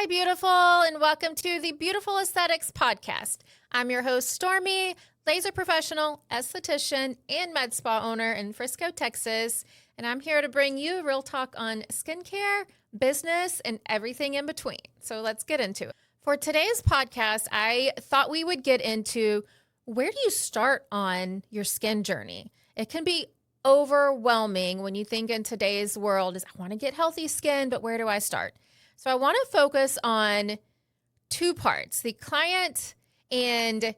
Hi, beautiful, and welcome to the Beautiful Aesthetics Podcast. I'm your host, Stormy, laser professional, esthetician, and med spa owner in Frisco, Texas, and I'm here to bring you real talk on skincare, business, and everything in between. So let's get into it. For today's podcast, I thought we would get into where do you start on your skin journey? It can be overwhelming when you think in today's world is I want to get healthy skin, but where do I start? So I want to focus on two parts, the client and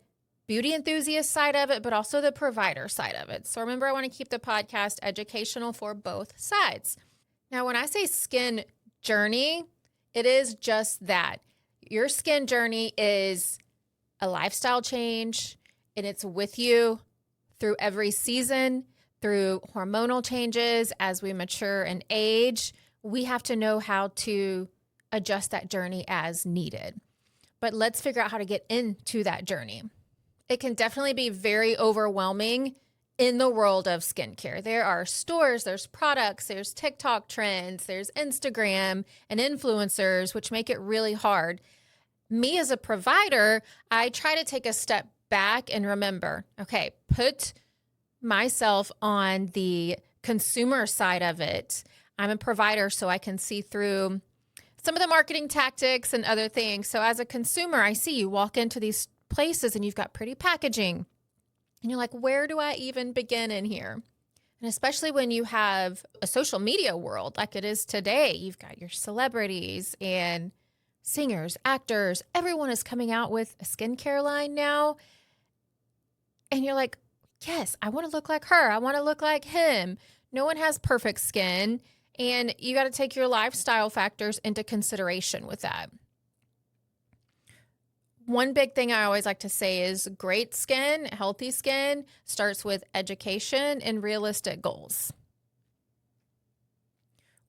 beauty enthusiast side of it, but also the provider side of it. So remember, I want to keep the podcast educational for both sides. Now, when I say skin journey, it is just that. Your skin journey is a lifestyle change, and it's with you through every season, through hormonal changes as we mature and age. We have to know how to adjust that journey as needed. But let's figure out how to get into that journey. It can definitely be very overwhelming in the world of skincare. There are stores, there's products, there's TikTok trends, there's Instagram and influencers, which make it really hard. Me as a provider, I try to take a step back and remember, okay, put myself on the consumer side of it. I'm a provider, so I can see through some of the marketing tactics and other things. So as a consumer, I see you walk into these places and you've got pretty packaging. And you're like, where do I even begin in here? And especially when you have a social media world like it is today, you've got your celebrities and singers, actors, everyone is coming out with a skincare line now. And you're like, yes, I want to look like her. I want to look like him. No one has perfect skin. And you got to take your lifestyle factors into consideration with that. One big thing I always like to say is great skin, healthy skin starts with education and realistic goals.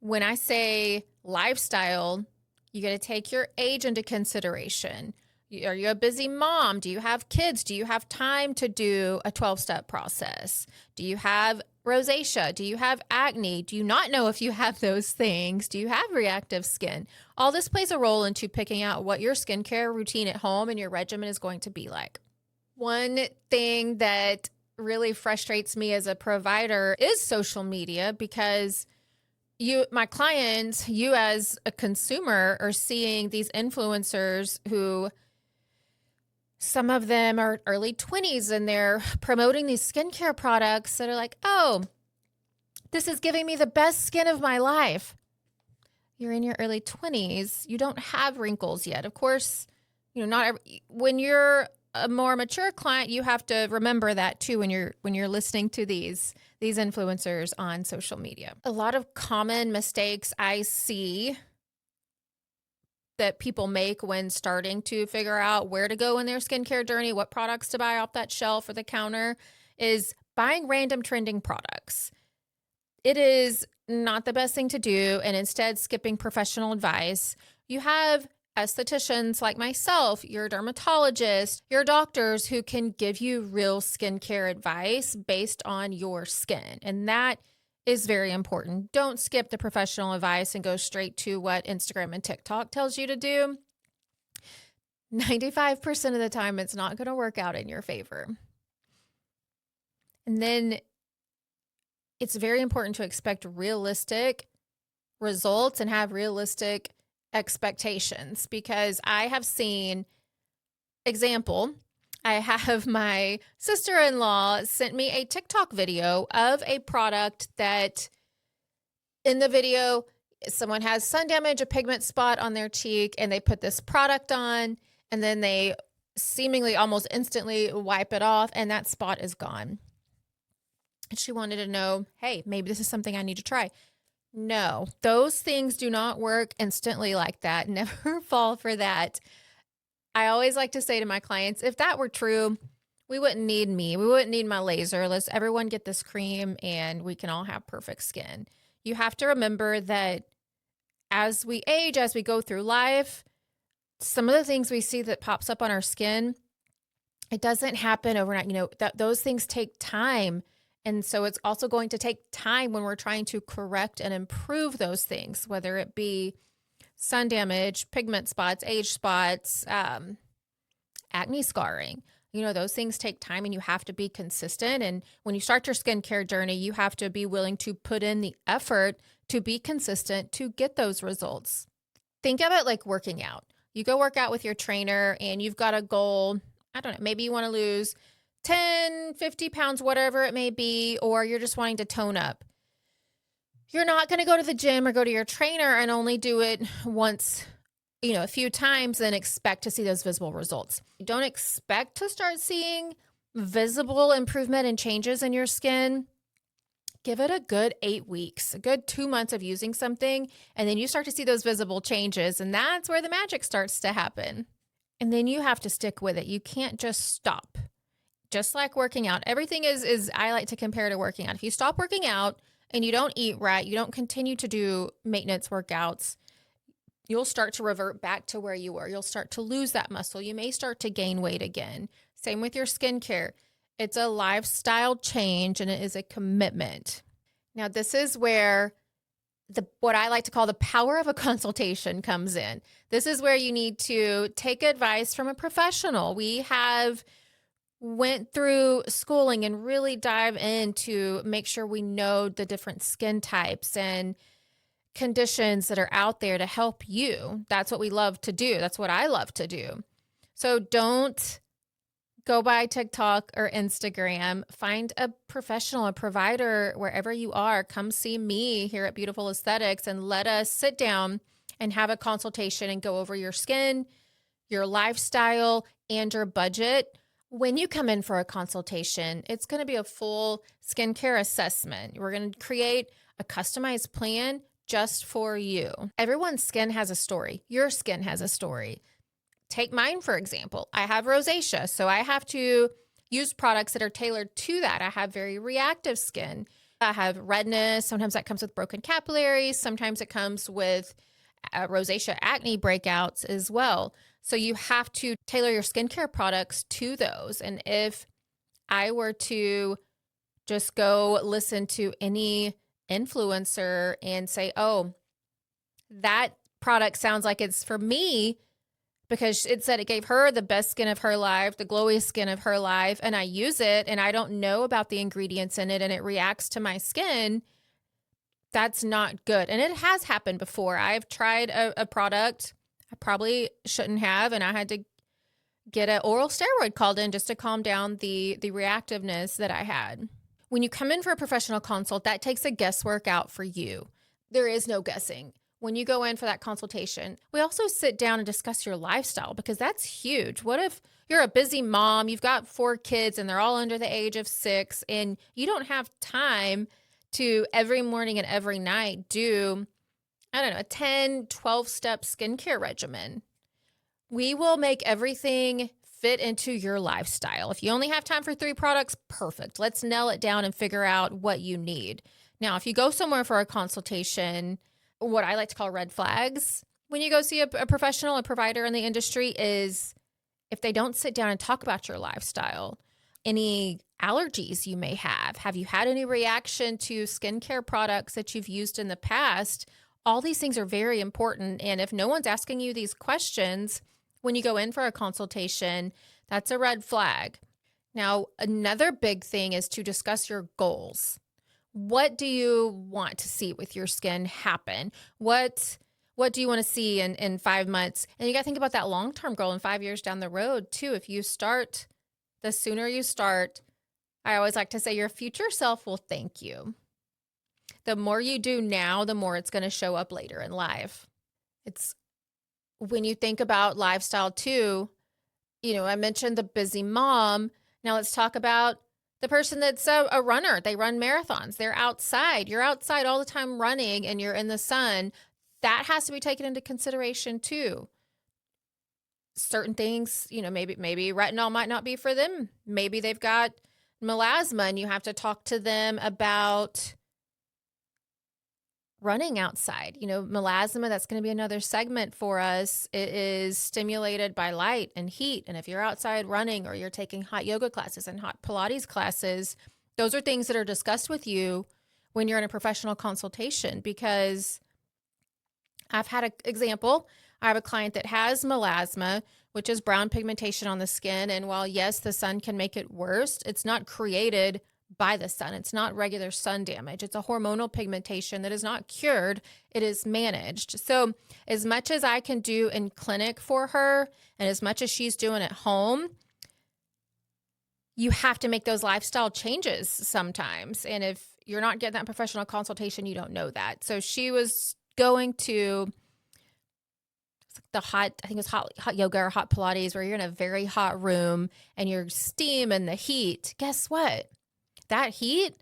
When I say lifestyle, you got to take your age into consideration. Are you a busy mom? Do you have kids? Do you have time to do a 12-step process? Do you have rosacea? Do you have acne? Do you not know if you have those things? Do you have reactive skin? All this plays a role into picking out what your skincare routine at home and your regimen is going to be like. One thing that really frustrates me as a provider is social media because my clients, you as a consumer are seeing these influencers who some of them are early 20s and they're promoting these skincare products that are like, oh, this is giving me the best skin of my life. You're in your early 20s. You don't have wrinkles yet. Of course, when you're a more mature client, you have to remember that too when you're listening to these influencers on social media. A lot of common mistakes I see that people make when starting to figure out where to go in their skincare journey, what products to buy off that shelf or the counter, is buying random trending products. It is not the best thing to do, and instead skipping professional advice. You have estheticians like myself, your dermatologist, your doctors who can give you real skincare advice based on your skin. And that is very important. Don't skip the professional advice and go straight to what Instagram and TikTok tells you to do. 95% of the time, it's not going to work out in your favor. And then it's very important to expect realistic results and have realistic expectations, because I have seen, example, I have my sister-in-law sent me a TikTok video of a product that in the video, someone has sun damage, a pigment spot on their cheek, and they put this product on, and then they seemingly almost instantly wipe it off, and that spot is gone. And she wanted to know, hey, maybe this is something I need to try. No, those things do not work instantly like that. Never fall for that. I always like to say to my clients, if that were true, we wouldn't need me. We wouldn't need my laser. Let's everyone get this cream and we can all have perfect skin. You have to remember that as we age, as we go through life, some of the things we see that pops up on our skin, it doesn't happen overnight. Those things take time. And so it's also going to take time when we're trying to correct and improve those things, whether it be sun damage, pigment spots, age spots, acne scarring. Those things take time and you have to be consistent. And when you start your skincare journey, you have to be willing to put in the effort to be consistent to get those results. Think of it like working out. You go work out with your trainer and you've got a goal. I don't know, maybe you want to lose 10, 50 pounds, whatever it may be, or you're just wanting to tone up. You're not going to go to the gym or go to your trainer and only do it once, a few times and expect to see those visible results. You don't expect to start seeing visible improvement and changes in your skin. Give it a good 8 weeks, a good 2 months of using something, and then you start to see those visible changes, and that's where the magic starts to happen. And then you have to stick with it. You can't just stop. Just like working out, everything is I like to compare to working out. If you stop working out and you don't eat right, you don't continue to do maintenance workouts, you'll start to revert back to where you were. You'll start to lose that muscle. You may start to gain weight again. Same with your skincare. It's a lifestyle change and it is a commitment. Now, this is where what I like to call the power of a consultation comes in. This is where you need to take advice from a professional. We have went through schooling and really dive in to make sure we know the different skin types and conditions that are out there to help you. That's what we love to do. That's what I love to do. So don't go by TikTok or Instagram. Find a professional, a provider, wherever you are. Come see me here at Beautiful Aesthetics and let us sit down and have a consultation and go over your skin, your lifestyle, and your budget. When you come in for a consultation, it's going to be a full skincare assessment. We're going to create a customized plan just for you. Everyone's skin has a story. Your skin has a story. Take mine, for example. I have rosacea, so I have to use products that are tailored to that. I have very reactive skin. I have redness. Sometimes that comes with broken capillaries. Sometimes it comes with rosacea acne breakouts as well. So you have to tailor your skincare products to those. And if I were to just go listen to any influencer and say, oh, that product sounds like it's for me because it said it gave her the best skin of her life, the glowiest skin of her life, and I use it and I don't know about the ingredients in it and it reacts to my skin, that's not good. And it has happened before. I've tried a product I probably shouldn't have, and I had to get an oral steroid called in just to calm down the reactiveness that I had. When you come in for a professional consult, that takes a guesswork out for you. There is no guessing. When you go in for that consultation, we also sit down and discuss your lifestyle because that's huge. What if you're a busy mom, you've got 4 kids and they're all under the age of 6 and you don't have time to every morning and every night do, I don't know, a 10, 12-step skincare regimen? We will make everything fit into your lifestyle. If you only have time for 3 products, perfect. Let's nail it down and figure out what you need. Now, if you go somewhere for a consultation, what I like to call red flags when you go see a professional, a provider in the industry is if they don't sit down and talk about your lifestyle, any allergies you may have you had any reaction to skincare products that you've used in the past? All these things are very important. And if no one's asking you these questions when you go in for a consultation, that's a red flag. Now, another big thing is to discuss your goals. What do you want to see with your skin happen? What do you want to see in 5 months? And you got to think about that long-term goal in 5 years down the road too. If you start, the sooner you start, I always like to say your future self will thank you. The more you do now, the more it's going to show up later in life. It's when you think about lifestyle too, I mentioned the busy mom. Now let's talk about the person that's a runner. They run marathons. They're outside. You're outside all the time running and you're in the sun. That has to be taken into consideration too. Certain things, maybe retinol might not be for them. Maybe they've got melasma and you have to talk to them about running outside. Melasma, that's going to be another segment for us. It is stimulated by light and heat. And if you're outside running or you're taking hot yoga classes and hot Pilates classes, those are things that are discussed with you when you're in a professional consultation, because I've had an example. I have a client that has melasma, which is brown pigmentation on the skin. And while, yes, the sun can make it worse, it's not created by the sun. It's not regular sun damage. It's a hormonal pigmentation that is not cured. It is managed. So as much as I can do in clinic for her and as much as she's doing at home, you have to make those lifestyle changes sometimes. And if you're not getting that professional consultation, you don't know that. So she was going to the hot, I think it was hot yoga or hot Pilates, where you're in a very hot room and you're steam and the heat. Guess what? That heat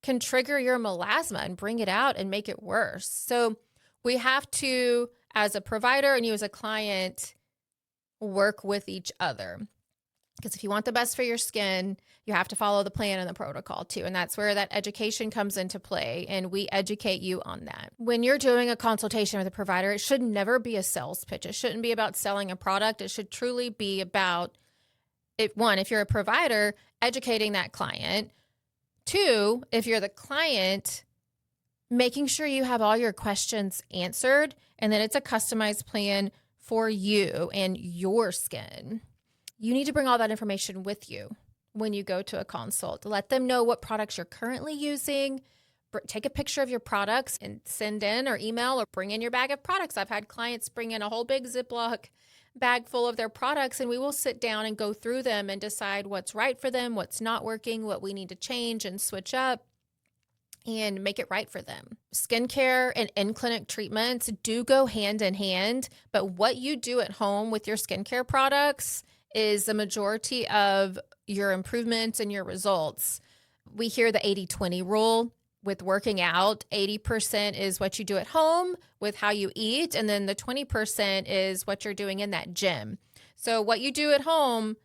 can trigger your melasma and bring it out and make it worse. So we have to, as a provider and you as a client, work with each other. Because if you want the best for your skin, you have to follow the plan and the protocol too. And that's where that education comes into play. And we educate you on that. When you're doing a consultation with a provider, it should never be a sales pitch. It shouldn't be about selling a product. It should truly be about, if you're a provider, educating that client. Two, if you're the client, making sure you have all your questions answered and that it's a customized plan for you and your skin. You need to bring all that information with you when you go to a consult. Let them know what products you're currently using. Take a picture of your products and send in or email or bring in your bag of products. I've had clients bring in a whole big Ziploc bag full of their products, and we will sit down and go through them and decide what's right for them, what's not working, what we need to change and switch up and make it right for them. Skincare and in-clinic treatments do go hand in hand, but what you do at home with your skincare products is the majority of your improvements and your results. We hear the 80-20 rule with working out. 80% is what you do at home with how you eat, and then the 20% is what you're doing in that gym. So what you do at home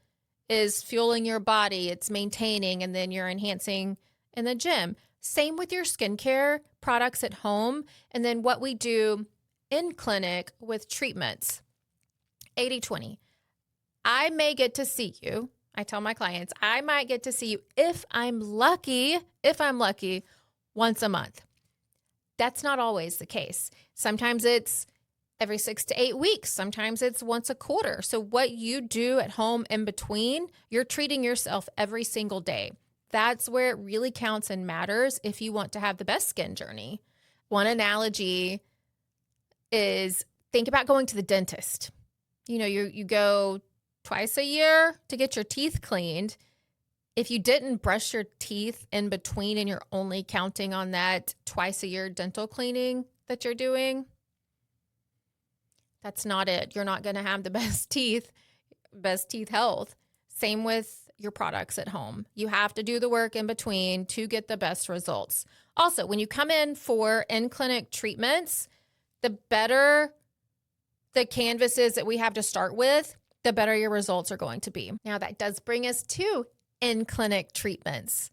is fueling your body, it's maintaining, and then you're enhancing in the gym. Same with your skincare products at home, and then what we do in clinic with treatments. 80-20. I may get to see you. I tell my clients, I might get to see you if I'm lucky, once a month. That's not always the case. Sometimes it's every 6 to 8 weeks. Sometimes it's once a quarter. So what you do at home in between, you're treating yourself every single day. That's where it really counts and matters if you want to have the best skin journey. One analogy is think about going to the dentist. You go twice a year to get your teeth cleaned. If you didn't brush your teeth in between and you're only counting on that twice a year dental cleaning that you're doing, that's not it. You're not going to have the best teeth health. Same with your products at home. You have to do the work in between to get the best results. Also, when you come in for in-clinic treatments, the better the canvas is that we have to start with, the better your results are going to be. Now, that does bring us to in-clinic treatments.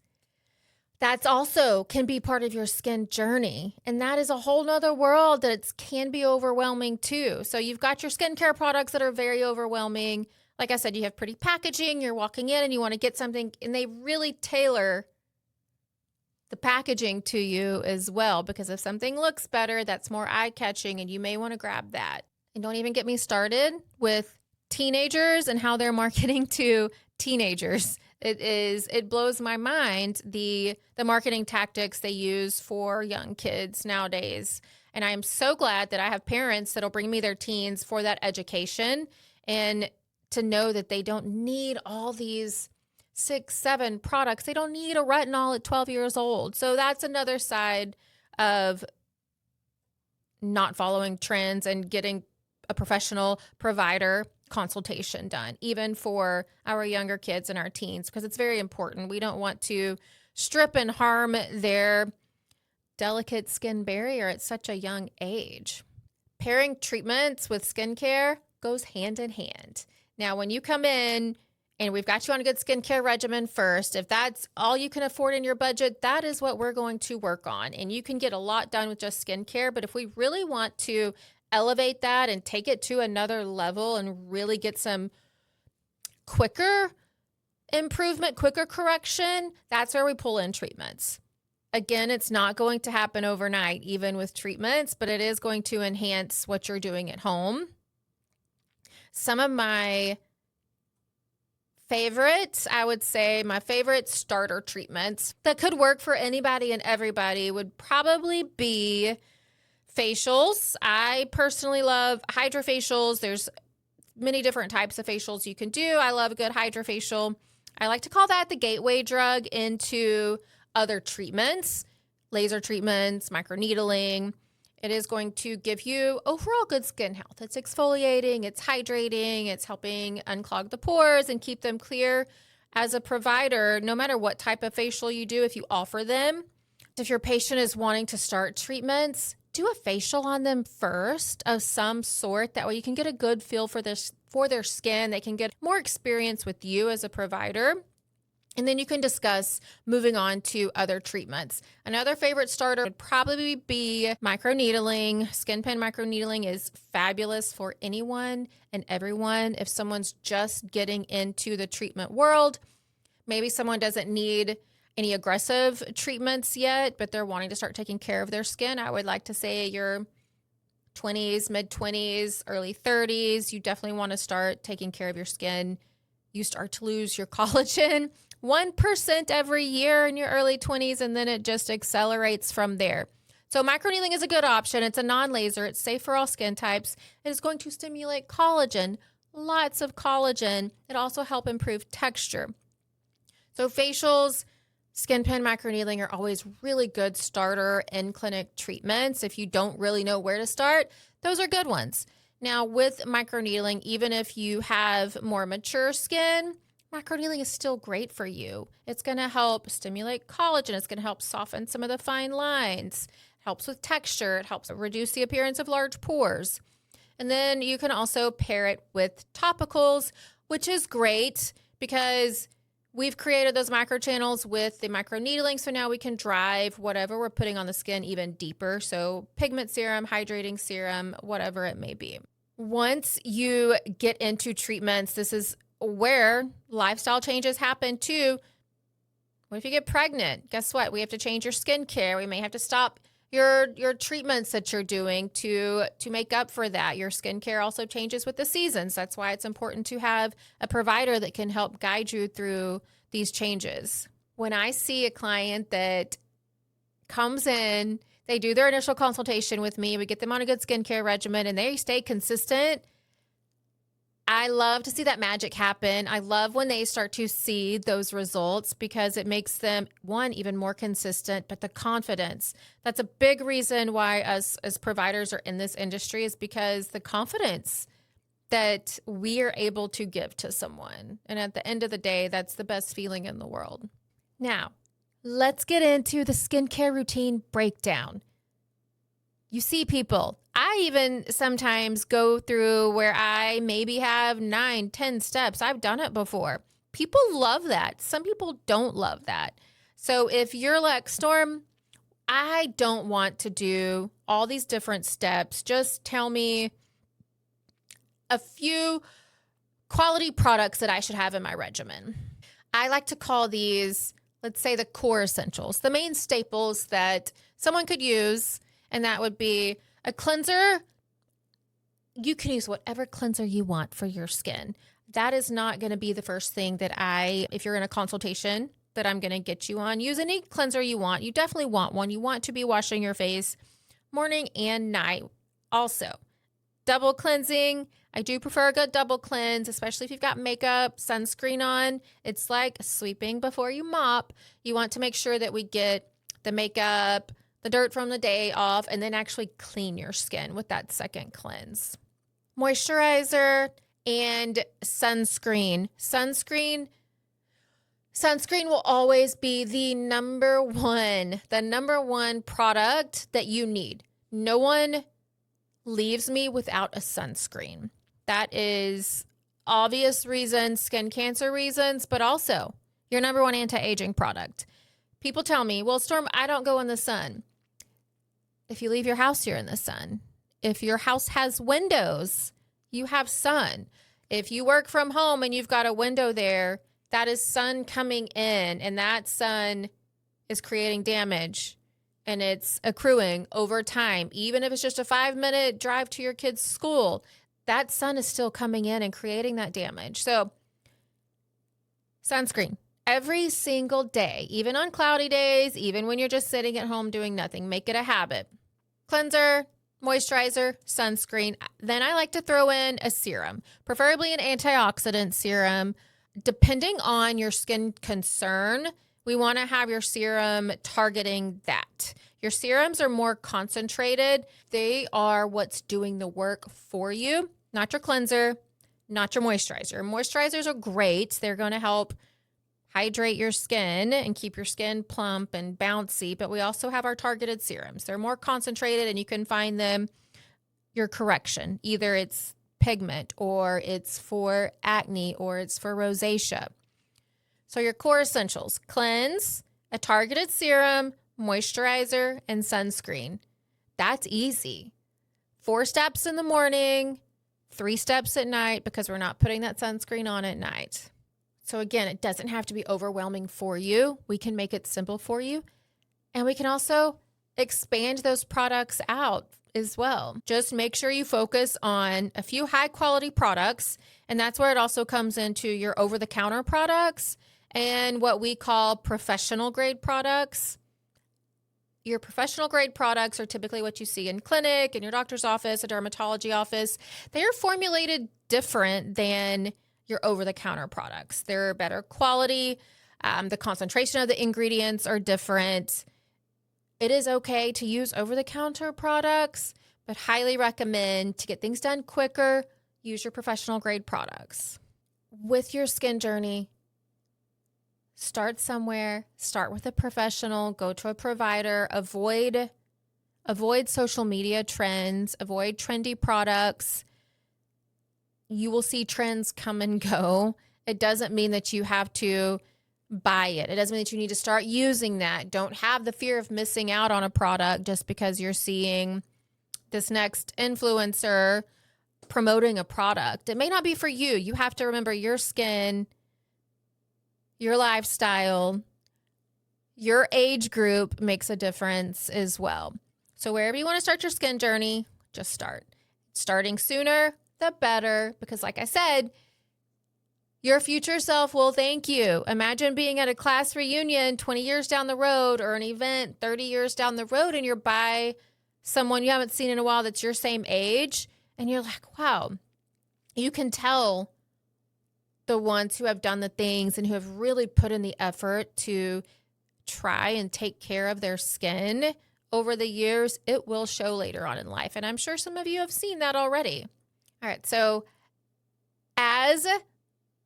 That's also can be part of your skin journey. And that is a whole nother world that can be overwhelming too. So you've got your skincare products that are very overwhelming. Like I said, you have pretty packaging. You're walking in and you want to get something, and they really tailor the packaging to you as well, because if something looks better, that's more eye-catching and you may want to grab that. And don't even get me started with teenagers and how they're marketing to teenagers. It blows my mind, the marketing tactics they use for young kids nowadays. And I am so glad that I have parents that'll bring me their teens for that education and to know that they don't need all these 6, 7 products. They don't need a retinol at 12 years old. So that's another side of not following trends and getting a professional provider consultation done, even for our younger kids and our teens, because it's very important. We don't want to strip and harm their delicate skin barrier at such a young age. Pairing treatments with skincare goes hand in hand. Now, when you come in and we've got you on a good skincare regimen first, if that's all you can afford in your budget, that is what we're going to work on. And you can get a lot done with just skincare. But if we really want to elevate that and take it to another level and really get some quicker improvement, quicker correction, that's where we pull in treatments. Again, it's not going to happen overnight, even with treatments, but it is going to enhance what you're doing at home. Some of my favorites, I would say my favorite starter treatments that could work for anybody and everybody would probably be facials. I personally love hydrofacials. There's many different types of facials you can do. I love a good hydrofacial. I like to call that the gateway drug into other treatments, laser treatments, microneedling. It is going to give you overall good skin health. It's exfoliating, it's hydrating, it's helping unclog the pores and keep them clear. As a provider, no matter what type of facial you do, if you offer them, if your patient is wanting to start treatments, do a facial on them first of some sort. That way you can get a good feel for their skin. They can get more experience with you as a provider. And then you can discuss moving on to other treatments. Another favorite starter would probably be microneedling. Skin pen microneedling is fabulous for anyone and everyone. If someone's just getting into the treatment world, maybe someone doesn't need any aggressive treatments yet, but they're wanting to start taking care of their skin. I would like to say your 20s, mid-20s, early 30s, you definitely want to start taking care of your skin. You start to lose your collagen 1% every year in your early 20s, and then it just accelerates from there. So microneedling is a good option. It's a non-laser. It's safe for all skin types. It is going to stimulate collagen, lots of collagen. It also helps improve texture. So facials, skin pen microneedling are always really good starter in-clinic treatments. If you don't really know where to start, those are good ones. Now with microneedling, even if you have more mature skin, microneedling is still great for you. It's going to help stimulate collagen. It's going to help soften some of the fine lines. It helps with texture. It helps reduce the appearance of large pores. And then you can also pair it with topicals, which is great because we've created those microchannels with the microneedling. So now we can drive whatever we're putting on the skin even deeper. So pigment serum, hydrating serum, whatever it may be. Once you get into treatments, this is where lifestyle changes happen too. What if you get pregnant? Guess what? We have to change your skincare. We may have to stop your treatments that you're doing to make up for that. Your skincare also changes with the seasons. That's why it's important to have a provider that can help guide you through these changes. When I see a client that comes in, they do their initial consultation with me, we get them on a good skincare regimen, and they stay consistent, I love to see that magic happen. I love when they start to see those results because it makes them, one, even more consistent, but the confidence. That's a big reason why us as providers are in this industry, is because the confidence that we are able to give to someone. And at the end of the day, that's the best feeling in the world. Now, let's get into the skincare routine breakdown. You see people, I even sometimes go through where I maybe have 9, 10 steps. I've done it before. People love that. Some people don't love that. So if you're like, Storm, I don't want to do all these different steps. Just tell me a few quality products that I should have in my regimen. I like to call these, let's say, the core essentials, the main staples that someone could use. And that would be a cleanser. You can use whatever cleanser you want for your skin. That is not going to be the first thing that if you're in a consultation, that I'm going to get you on. Use any cleanser you want. You definitely want one. You want to be washing your face morning and night. Also, double cleansing. I do prefer a good double cleanse, especially if you've got makeup, sunscreen on. It's like sweeping before you mop. You want to make sure that we get the makeup, the dirt from the day off, and then actually clean your skin with that second cleanse. Moisturizer and sunscreen. Sunscreen will always be the number one product that you need. No one leaves me without a sunscreen. That is obvious reasons, skin cancer reasons, but also your number one anti-aging product. People tell me, well, Storm, I don't go in the sun. If you leave your house, you're in the sun. If your house has windows, you have sun. If you work from home and you've got a window there, that is sun coming in, and that sun is creating damage and it's accruing over time, even if it's just a 5-minute drive to your kid's school, that sun is still coming in and creating that damage. So sunscreen every single day, even on cloudy days, even when you're just sitting at home doing nothing, make it a habit. Cleanser, moisturizer, sunscreen. Then I like to throw in a serum, preferably an antioxidant serum. Depending on your skin concern, we want to have your serum targeting that. Your serums are more concentrated. They are what's doing the work for you, not your cleanser, not your moisturizer. Moisturizers are great. They're going to help hydrate your skin and keep your skin plump and bouncy, but we also have our targeted serums. They're more concentrated and you can find them your correction. Either it's pigment or it's for acne or it's for rosacea. So your core essentials: cleanse, a targeted serum, moisturizer, and sunscreen. That's easy. 4 steps in the morning, 3 steps at night, because we're not putting that sunscreen on at night. So again, it doesn't have to be overwhelming for you. We can make it simple for you. And we can also expand those products out as well. Just make sure you focus on a few high quality products. And that's where it also comes into your over-the-counter products and what we call professional grade products. Your professional grade products are typically what you see in clinic, in your doctor's office, a dermatology office. They are formulated different than your over-the-counter products. They're better quality. The concentration of the ingredients are different. It is okay to use over-the-counter products, but highly recommend, to get things done quicker, use your professional grade products. With your skin journey, start somewhere. Start with a professional. Go to a provider. Avoid social media trends. Avoid trendy products. You will see trends come and go. It doesn't mean that you have to buy it. It doesn't mean that you need to start using that. Don't have the fear of missing out on a product just because you're seeing this next influencer promoting a product. It may not be for you. You have to remember your skin, your lifestyle, your age group makes a difference as well. So wherever you want to start your skin journey, just start. Starting sooner, the better, because like I said, your future self will thank you. Imagine being at a class reunion 20 years down the road, or an event 30 years down the road, and you're by someone you haven't seen in a while that's your same age, and you're like, wow, you can tell the ones who have done the things and who have really put in the effort to try and take care of their skin over the years. It will show later on in life, and I'm sure some of you have seen that already. All right, so as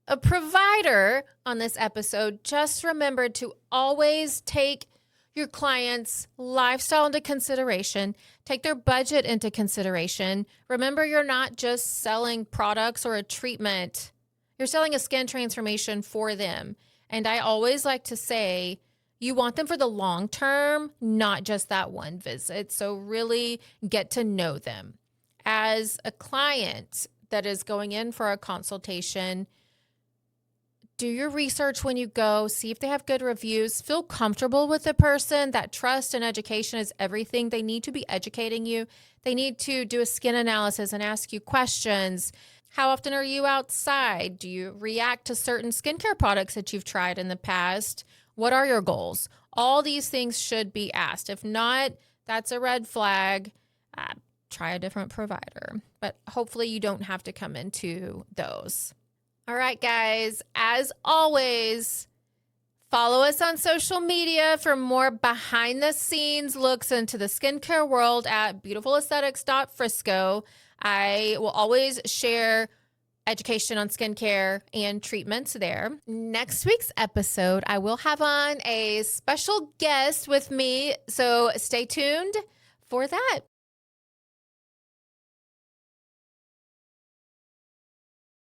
a provider on this episode, just remember to always take your clients' lifestyle into consideration, take their budget into consideration. Remember, you're not just selling products or a treatment. You're selling a skin transformation for them. And I always like to say, you want them for the long term, not just that one visit. So really get to know them. As a client that is going in for a consultation, do your research when you go. See if they have good reviews. Feel comfortable with the person. That trust and education is everything. They need to be educating you. They need to do a skin analysis and ask you questions. How often are you outside? Do you react to certain skincare products that you've tried in the past? What are your goals? All these things should be asked. If not, that's a red flag. Try a different provider. But hopefully you don't have to come into those. All right, guys, as always, follow us on social media for more behind the scenes looks into the skincare world at beautifulasthetics.frisco. I will always share education on skincare and treatments there. Next week's episode, I will have on a special guest with me, so stay tuned for that.